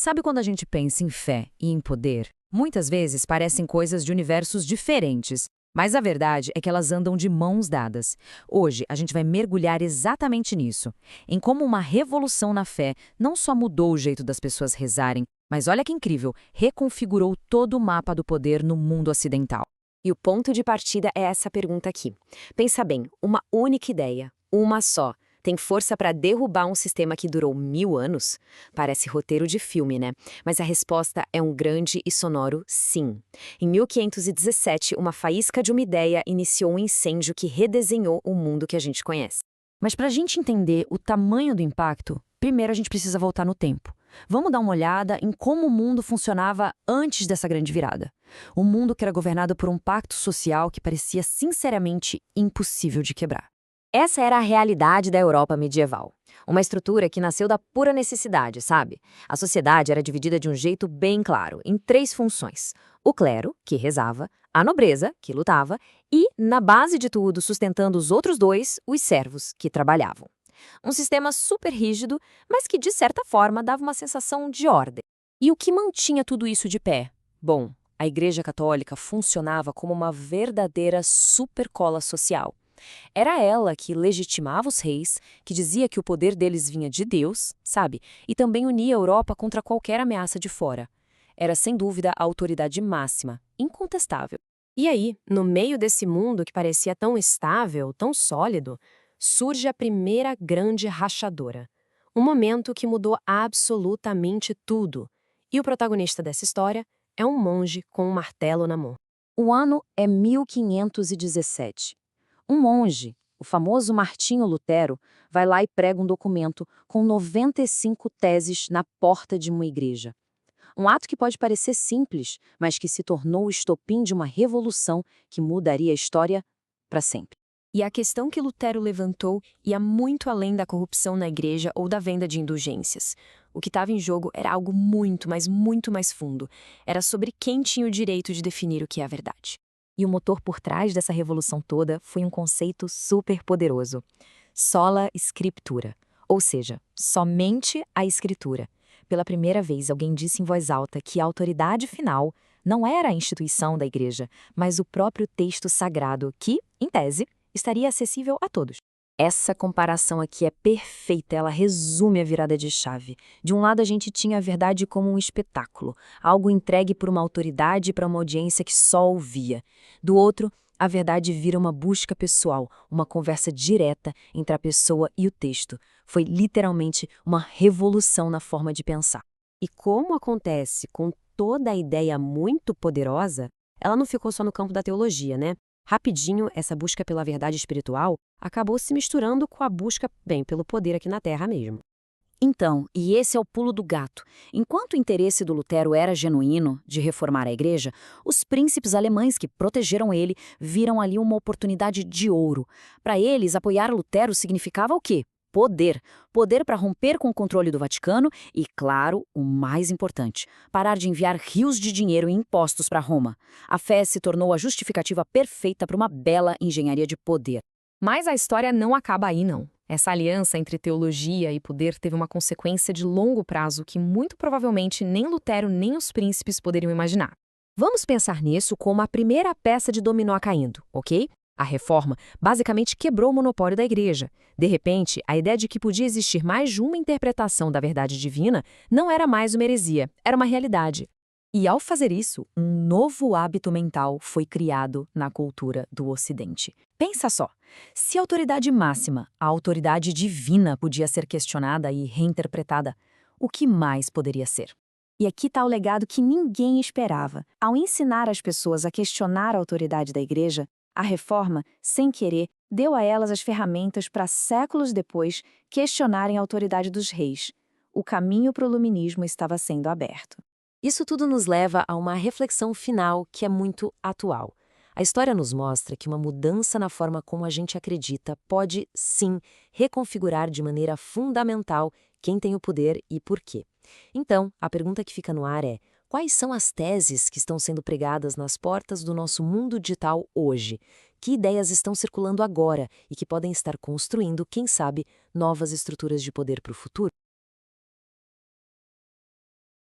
Sabe quando a gente pensa em fé e em poder? Muitas vezes parecem coisas de universos diferentes, mas a verdade é que elas andam de mãos dadas. Hoje a gente vai mergulhar exatamente nisso, em como uma revolução na fé não só mudou o jeito das pessoas rezarem, mas olha que incrível, reconfigurou todo o mapa do poder no mundo ocidental. E o ponto de partida é essa pergunta aqui. Pensa bem, uma única ideia, uma só, tem força para derrubar um sistema que durou 1000 anos? Parece roteiro de filme, né? Mas a resposta é um grande e sonoro sim. Em 1517, uma faísca de uma ideia iniciou um incêndio que redesenhou o mundo que a gente conhece. Mas para a gente entender o tamanho do impacto, primeiro a gente precisa voltar no tempo. Vamos dar uma olhada em como o mundo funcionava antes dessa grande virada. Um mundo que era governado por um pacto social que parecia sinceramente impossível de quebrar. Essa era a realidade da Europa medieval. Uma estrutura que nasceu da pura necessidade, sabe? A sociedade era dividida de um jeito bem claro, em 3 funções. O clero, que rezava, a nobreza, que lutava, e, na base de tudo, sustentando os outros 2, os servos, que trabalhavam. Um sistema super rígido, mas que, de certa forma, dava uma sensação de ordem. E o que mantinha tudo isso de pé? Bom, a Igreja Católica funcionava como uma verdadeira supercola social. Era ela que legitimava os reis, que dizia que o poder deles vinha de Deus, sabe? E também unia a Europa contra qualquer ameaça de fora. Era, sem dúvida, a autoridade máxima, incontestável. E aí, no meio desse mundo que parecia tão estável, tão sólido, surge a primeira grande rachadora. Um momento que mudou absolutamente tudo. E o protagonista dessa história é um monge com um martelo na mão. O ano é 1517. Um monge, o famoso Martinho Lutero, vai lá e prega um documento com 95 teses na porta de uma igreja. Um ato que pode parecer simples, mas que se tornou o estopim de uma revolução que mudaria a história para sempre. E a questão que Lutero levantou ia muito além da corrupção na igreja ou da venda de indulgências. O que estava em jogo era algo muito, mas muito mais fundo. Era sobre quem tinha o direito de definir o que é a verdade. E o motor por trás dessa revolução toda foi um conceito super poderoso: sola scriptura, ou seja, somente a escritura. Pela primeira vez, alguém disse em voz alta que a autoridade final não era a instituição da igreja, mas o próprio texto sagrado que, em tese, estaria acessível a todos. Essa comparação aqui é perfeita, ela resume a virada de chave. De um lado, a gente tinha a verdade como um espetáculo, algo entregue por uma autoridade para uma audiência que só ouvia. Do outro, a verdade vira uma busca pessoal, uma conversa direta entre a pessoa e o texto. Foi literalmente uma revolução na forma de pensar. E como acontece com toda a ideia muito poderosa, ela não ficou só no campo da teologia, né? Rapidinho, essa busca pela verdade espiritual acabou se misturando com a busca, pelo poder aqui na Terra mesmo. Então, e esse é o pulo do gato. Enquanto o interesse do Lutero era genuíno, de reformar a igreja, os príncipes alemães que protegeram ele viram ali uma oportunidade de ouro. Para eles, apoiar Lutero significava o quê? Poder. Poder para romper com o controle do Vaticano e, claro, o mais importante, parar de enviar rios de dinheiro e impostos para Roma. A fé se tornou a justificativa perfeita para uma bela engenharia de poder. Mas a história não acaba aí, não. Essa aliança entre teologia e poder teve uma consequência de longo prazo que muito provavelmente nem Lutero nem os príncipes poderiam imaginar. Vamos pensar nisso como a primeira peça de dominó caindo, ok? A reforma basicamente quebrou o monopólio da igreja. De repente, a ideia de que podia existir mais de uma interpretação da verdade divina não era mais uma heresia, era uma realidade. E ao fazer isso, um novo hábito mental foi criado na cultura do Ocidente. Pensa só, se a autoridade máxima, a autoridade divina, podia ser questionada e reinterpretada, o que mais poderia ser? E aqui está o legado que ninguém esperava. Ao ensinar as pessoas a questionar a autoridade da igreja, a reforma, sem querer, deu a elas as ferramentas para séculos depois questionarem a autoridade dos reis. O caminho para o iluminismo estava sendo aberto. Isso tudo nos leva a uma reflexão final que é muito atual. A história nos mostra que uma mudança na forma como a gente acredita pode, sim, reconfigurar de maneira fundamental quem tem o poder e por quê. Então, a pergunta que fica no ar é: quais são as teses que estão sendo pregadas nas portas do nosso mundo digital hoje? Que ideias estão circulando agora e que podem estar construindo, quem sabe, novas estruturas de poder para o futuro?